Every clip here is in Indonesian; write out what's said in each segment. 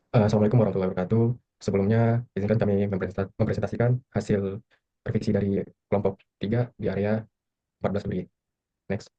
Assalamualaikum warahmatullahi wabarakatuh. Sebelumnya, izinkan kami mempresentasikan hasil revisi dari kelompok 3 di area 14 Duri. Next.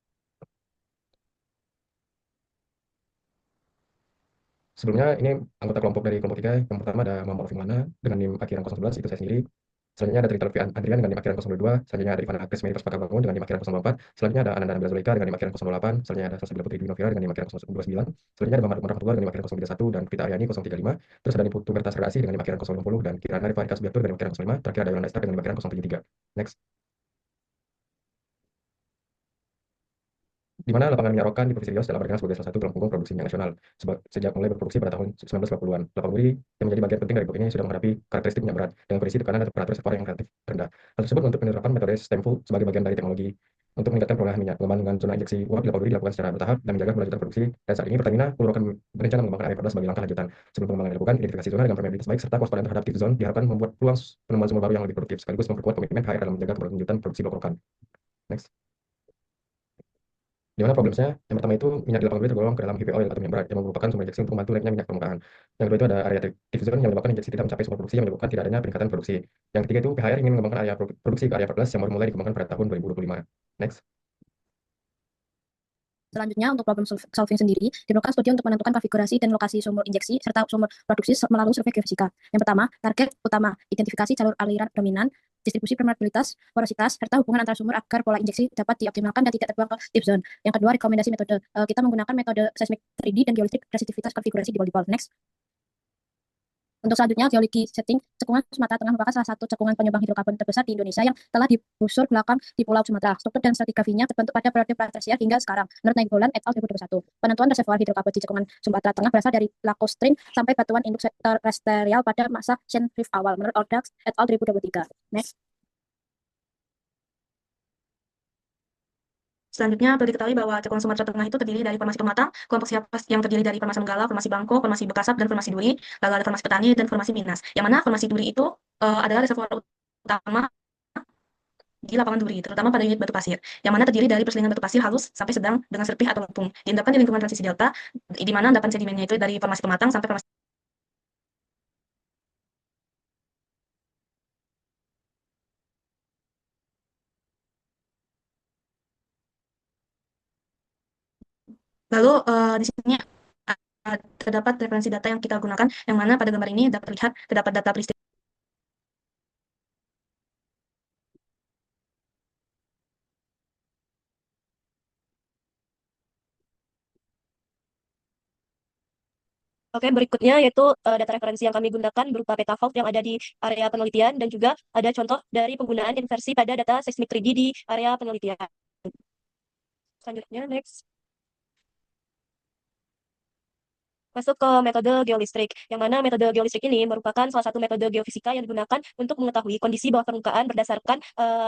Sebelumnya, ini anggota kelompok dari kelompok 3. Yang pertama ada Muhammad Rofik Mana dengan NIM akhiran 011, itu saya sendiri. Selanjutnya ada Trita Lutfi Andrian dengan NIM akhiran 022. Selanjutnya ada Ivana Agnes Mary Perspaka Bangun dengan NIM akhiran 004. Selanjutnya ada Ananda Nabila Zulaika dengan NIM akhiran 008. Selanjutnya ada Salsabila Putri Dwi Novira dengan NIM akhiran 029. Selanjutnya ada Muhammad Umar Rahmatullah dengan NIM akhiran 031 dan Vita Aryani 035. Terus ada Niputu Bertas Redasi dengan NIM akhiran 060 dan Kirana Rifarika Subiaktur dengan NIM akhiran 05. Terakhir ada Yolanda Esther dengan NIM akhiran 073. Next. Di mana lapangan minyak rokan di Provinsi Riau telah berkenal sebagai salah satu tulang punggung produksi minyak nasional. Sejak mulai berproduksi pada tahun 1950-an, Lapang Buri yang menjadi bagian penting dari blok ini sudah menghadapi karakteristik minyak berat dengan kondisi tekanan dan temperatur reservoir yang relatif rendah. Hal tersebut untuk penerapan metode stemful sebagai bagian dari teknologi untuk meningkatkan perolehan minyak. Pengembangan zona injeksi uap di Lapang Buri dilakukan secara bertahap dan menjaga kelanjutan produksi. Dan saat ini Pertamina Pulau Rokan berencana mengembangkan area 14 sebagai langkah lanjutan. Sebelum pengembangan dilakukan, identifikasi zona dengan permeabilitas baik serta kewaspadaan terhadap tip zone diharapkan membuat peluang penemuan sumber baru yang lebih produktif sekaligus memperkuat komitmen HR dalam menjaga keberlanjutan produksi blok rokan. Next. Di mana problemnya? Yang pertama itu minyak di lapangan bumi tergolong ke dalam heavy oil atau minyak berat yang merupakan sumber injeksi untuk membantu naiknya minyak permukaan. Yang kedua itu ada area active zone yang menyebabkan injeksi tidak mencapai sumber produksi yang menyebabkan tidak adanya peningkatan produksi. Yang ketiga itu PHR ingin mengembangkan area produksi ke area 14 yang baru mulai dikembangkan pada tahun 2025. Next. Selanjutnya, untuk problem solving sendiri, diperlukan studi untuk menentukan konfigurasi dan lokasi sumber injeksi serta sumber produksi melalui survei geofisika. Yang pertama, target utama, identifikasi jalur aliran dominan, distribusi permeabilitas, porositas, serta hubungan antara sumber agar pola injeksi dapat dioptimalkan dan tidak terbuang ke tip zone. Yang kedua, rekomendasi metode. Kita menggunakan metode seismic 3D dan geolistrik resisitivitas konfigurasi di volleyball. Next. Untuk selanjutnya, geologi setting, cekungan Sumatera Tengah merupakan salah satu cekungan penyumbang hidrokarbon terbesar di Indonesia yang telah digusur belakang di Pulau Sumatera. Struktur dan stratigrafinya terbentuk pada periode Pratersier hingga sekarang. Menurut Nainggolan et al. 2021, penentuan reservoir hidrokarbon di cekungan Sumatera Tengah berasal dari lakostrine sampai batuan induk terestrial pada masa Shen Rift awal. Menurut Ordax et al. 2023. Next. Selanjutnya, perlu diketahui bahwa cekungan Sumatera Tengah itu terdiri dari formasi Pematang, kelompok Siapas yang terdiri dari formasi Menggala, formasi Bangko, formasi Bekasap, dan formasi Duri, lalu ada formasi Petani dan formasi Minas. Yang mana formasi Duri itu adalah reservoir utama di lapangan Duri, terutama pada unit batu pasir, yang mana terdiri dari perselingan batu pasir halus sampai sedang dengan serpih atau lempung. Diendapkan di lingkungan transisi delta, di mana endapan sedimennya itu dari formasi Pematang sampai formasi. Lalu di sini terdapat referensi data yang kita gunakan, yang mana pada gambar ini dapat terlihat terdapat data peristiwa. Oke, berikutnya yaitu data referensi yang kami gunakan berupa peta fault yang ada di area penelitian dan juga ada contoh dari penggunaan inversi pada data seismic 3D di area penelitian. Selanjutnya, next. Masuk ke metode geolistrik, yang mana metode geolistrik ini merupakan salah satu metode geofisika yang digunakan untuk mengetahui kondisi bawah permukaan berdasarkan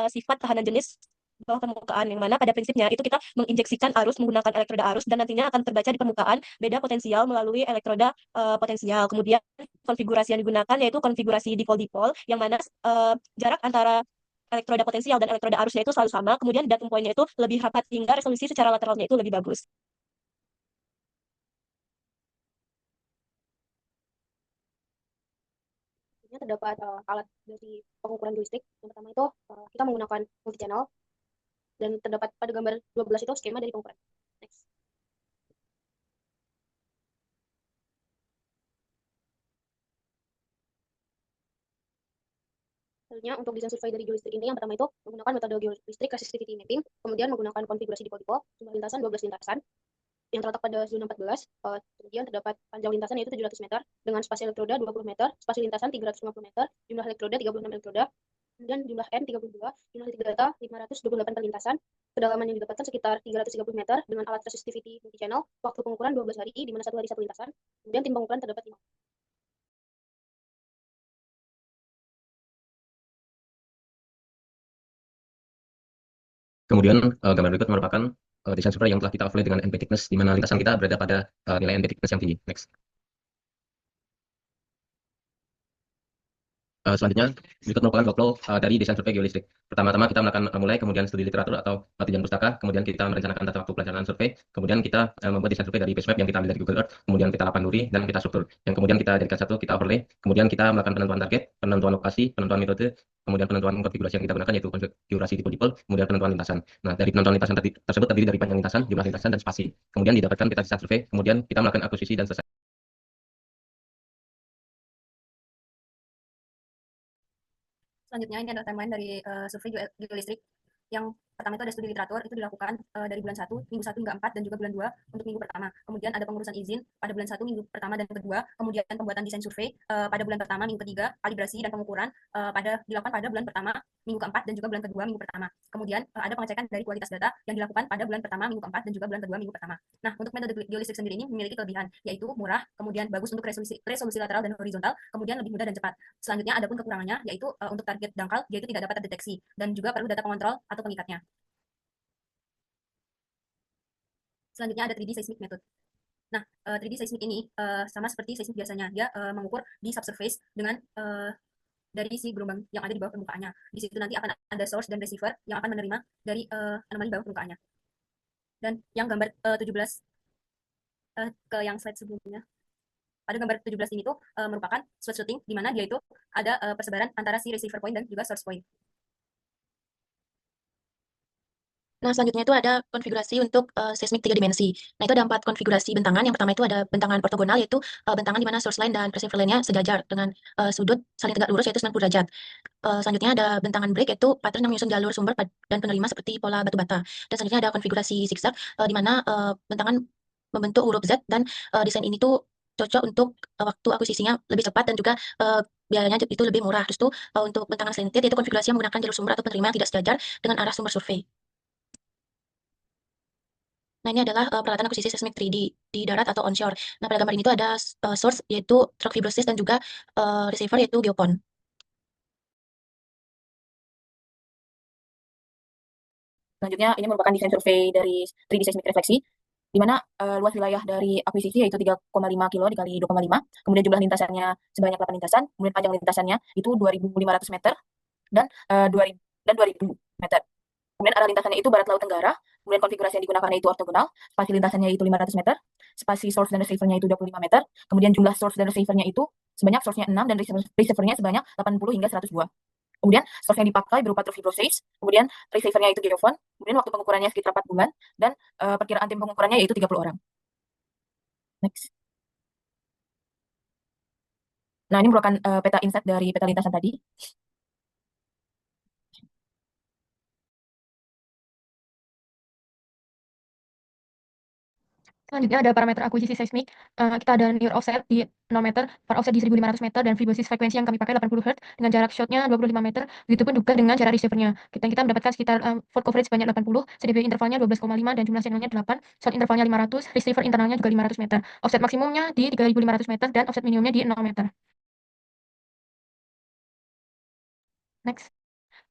sifat tahanan jenis bawah permukaan, yang mana pada prinsipnya itu kita menginjeksikan arus menggunakan elektroda arus dan nantinya akan terbaca di permukaan beda potensial melalui elektroda potensial. Kemudian konfigurasi yang digunakan yaitu konfigurasi dipol-dipol, yang mana jarak antara elektroda potensial dan elektroda arusnya itu selalu sama, kemudian datum poinnya itu lebih rapat hingga resolusi secara lateralnya itu lebih bagus. Terdapat alat dari pengukuran joystick. Yang pertama itu kita menggunakan multi channel dan terdapat pada gambar 12 itu skema dari pengukuran. Next. Selanjutnya untuk desain survei dari geolistrik ini yang pertama itu menggunakan metode geolistrik resistivity mapping, kemudian menggunakan konfigurasi dipol-dipol, jumlah lintasan 12 lintasan yang terletak pada zona 14, kemudian terdapat panjang lintasan yaitu 700 meter dengan spasi elektroda 20 meter, spasi lintasan 350 meter, jumlah elektroda 36 elektroda, kemudian jumlah N 32, jumlah titik data 528 per lintasan, kedalaman yang didapatkan sekitar 330 meter dengan alat resistivity multi channel, waktu pengukuran 12 hari di mana satu hari satu lintasan, kemudian tim pengukuran terdapat 5. Kemudian gambar berikut merupakan desain survei yang telah kita overlay dengan NP thickness di mana lintasan kita berada pada nilai NP thickness yang tinggi. Next. Selanjutnya, berikut merupakan workflow dari desain survei geolistrik. Pertama-tama kita melakukan mulai, kemudian studi literatur atau tinjauan pustaka, kemudian kita merencanakan tata waktu pelaksanaan survei, kemudian kita membuat desain survei dari base map yang kita ambil dari Google Earth, kemudian kita lapan duri, dan kita struktur. Yang kemudian kita jadikan satu, kita overlay, kemudian kita melakukan penentuan target, penentuan lokasi, penentuan metode, kemudian penentuan konfigurasi yang kita gunakan yaitu konfigurasi tipe-tipe, kemudian penentuan lintasan. Nah, dari penentuan lintasan tersebut terdiri dari panjang lintasan, jumlah lintasan, dan spasi. Kemudian didapatkan peta desain survei, kemudian kita melakukan akuisisi dan selesai. Selanjutnya ini adalah timeline dari survei geolistrik. Yang pertama itu ada studi literatur, itu dilakukan dari bulan 1, minggu 1 hingga 4, dan juga bulan 2 untuk minggu pertama. Kemudian ada pengurusan izin pada bulan 1, minggu pertama dan kedua. Kemudian pembuatan desain survei pada bulan pertama, minggu ketiga. Kalibrasi dan pengukuran dilakukan pada bulan pertama, minggu keempat, dan juga bulan kedua, minggu pertama. Kemudian ada pengecekan dari kualitas data yang dilakukan pada bulan pertama, minggu keempat, dan juga bulan kedua, minggu pertama. Nah, untuk metode geolistrik sendiri ini memiliki kelebihan, yaitu murah, kemudian bagus untuk resolusi lateral dan horizontal, kemudian lebih mudah dan cepat. Selanjutnya ada pun kekurangannya, yaitu untuk target dangkal, yaitu tidak dapat terdeteksi, dan juga perlu data pengontrol atau pengikatnya. Selanjutnya ada 3D seismic method. Nah, 3D seismic ini sama seperti seismik biasanya, dia mengukur di subsurface dengan dari si gelombang yang ada di bawah permukaannya. Di situ nanti akan ada source dan receiver yang akan menerima dari anomali bawah permukaannya. Dan yang gambar 17 ke yang slide sebelumnya. Pada gambar 17 ini tuh merupakan sweat shooting, di mana dia itu ada persebaran antara si receiver point dan juga source point. Nah, selanjutnya itu ada konfigurasi untuk seismik 3 dimensi. Nah, itu ada 4 konfigurasi bentangan. Yang pertama itu ada bentangan ortogonal, yaitu bentangan di mana source line dan receiver line-nya sejajar dengan sudut saling tegak lurus, yaitu 90 derajat. Selanjutnya ada bentangan break, yaitu pattern yang menyusun jalur sumber dan penerima seperti pola batu bata. Dan selanjutnya ada konfigurasi zigzag, di mana bentangan membentuk huruf Z, dan desain ini tuh cocok untuk waktu akuisisinya lebih cepat dan juga biayanya itu lebih murah. Terus tuh untuk bentangan slanted, yaitu konfigurasi yang menggunakan jalur sumber atau penerima yang tidak sejajar dengan arah sumber survei. Nah, ini adalah peralatan akuisisi seismik 3D di darat atau onshore. Nah, pada gambar ini tuh ada source yaitu rock fibrosis dan juga receiver yaitu geopon. Selanjutnya, ini merupakan desain survei dari 3D seismic refleksi, di mana luas wilayah dari akuisisi yaitu 3,5 kilo dikali 2,5, kemudian jumlah lintasannya sebanyak 8 lintasan, kemudian panjang lintasannya itu 2.500 meter dan 2.000 dan 2.000 meter. Kemudian arah lintasannya itu barat laut tenggara, kemudian konfigurasi yang digunakan itu ortogonal, spasi lintasannya itu 500 meter, spasi source dan receiver-nya itu 25 meter, kemudian jumlah source dan receiver-nya itu sebanyak source-nya 6 dan receiver-nya sebanyak 80 hingga 100 buah. Kemudian source yang dipakai berupa true fibrosis, kemudian receiver-nya itu geofon, kemudian waktu pengukurannya sekitar 4 bulan, dan perkiraan tim pengukurannya yaitu 30 orang. Next. Nah, ini merupakan peta inset dari peta lintasan tadi. Selanjutnya ada parameter akuisisi seismik. Kita ada near offset di 0 meter, far offset di 1.500 meter, dan frequency frekuensi yang kami pakai 80 Hz dengan jarak shotnya 25 meter. Begitupun juga dengan jarak receivernya. Kita mendapatkan sekitar fault coverage sebanyak 80, CDW intervalnya 12,5, dan jumlah channelnya 8, shot intervalnya 500, receiver internalnya juga 500 meter. Offset maksimumnya di 3.500 meter, dan offset minimumnya di 0 meter. Next.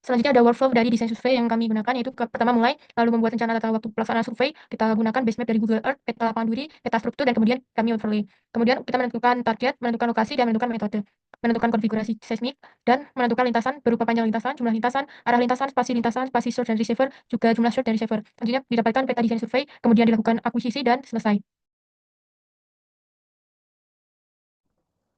Selanjutnya ada workflow dari desain survei yang kami gunakan, yaitu pertama mulai lalu membuat rencana tata waktu pelaksanaan survei. Kita gunakan base map dari Google Earth, peta lapangan duri, peta struktur, dan kemudian kami overlay. Kemudian kita menentukan target, menentukan lokasi, dan menentukan metode. Menentukan konfigurasi seismik, dan menentukan lintasan berupa panjang lintasan, jumlah lintasan, arah lintasan, spasi source dan receiver, juga jumlah source dan receiver. Selanjutnya didapatkan peta desain survei, kemudian dilakukan akuisisi, dan selesai.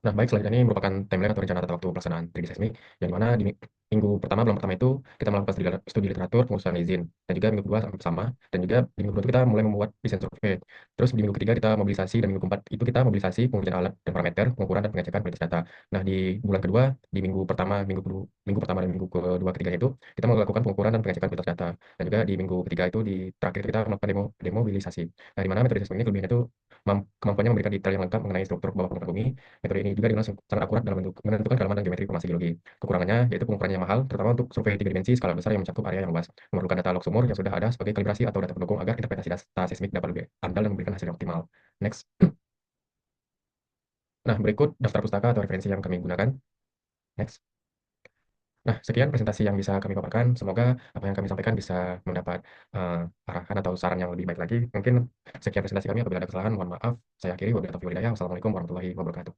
Nah, baik, selanjutnya ini merupakan timeline atau rencana tata waktu pelaksanaan 3D seismik, yang dimana di minggu pertama, bulan pertama itu kita melakukan studi literatur, pengurusan izin, dan juga minggu kedua sama, dan juga di minggu kedua itu kita mulai membuat desain survei. Terus di minggu ketiga kita mobilisasi, dan minggu keempat itu kita mobilisasi pengujian alat dan parameter, pengukuran dan pengecekan kualitas data. Nah, di bulan kedua, di minggu pertama, minggu pertama dan minggu kedua ketiganya itu kita melakukan pengukuran dan pengecekan kualitas data. Dan juga di minggu ketiga itu di terakhir kita melakukan demobilisasi. Nah, di mana metode seismik ini kelebihannya itu kemampuannya memberikan detail yang lengkap mengenai struktur bawah permukaan bumi. Metode ini juga dikenal sangat akurat dalam menentukan kedalaman dan geometri formasi geologi. Kekurangannya yaitu pengukurannya yang mahal, terutama untuk survei 3 dimensi skala besar yang mencakup area yang luas. Memerlukan data log sumur yang sudah ada sebagai kalibrasi atau data pendukung agar interpretasi data seismik dapat lebih andal dan memberikan hasil yang optimal. Next. Nah, berikut daftar pustaka atau referensi yang kami gunakan. Next. Nah, sekian presentasi yang bisa kami paparkan. Semoga apa yang kami sampaikan bisa mendapat arahan atau saran yang lebih baik lagi. Mungkin sekian presentasi kami. Apabila ada kesalahan, mohon maaf. Saya akhiri. Wabillahi taufiq wal hidayah. Wassalamualaikum warahmatullahi wabarakatuh.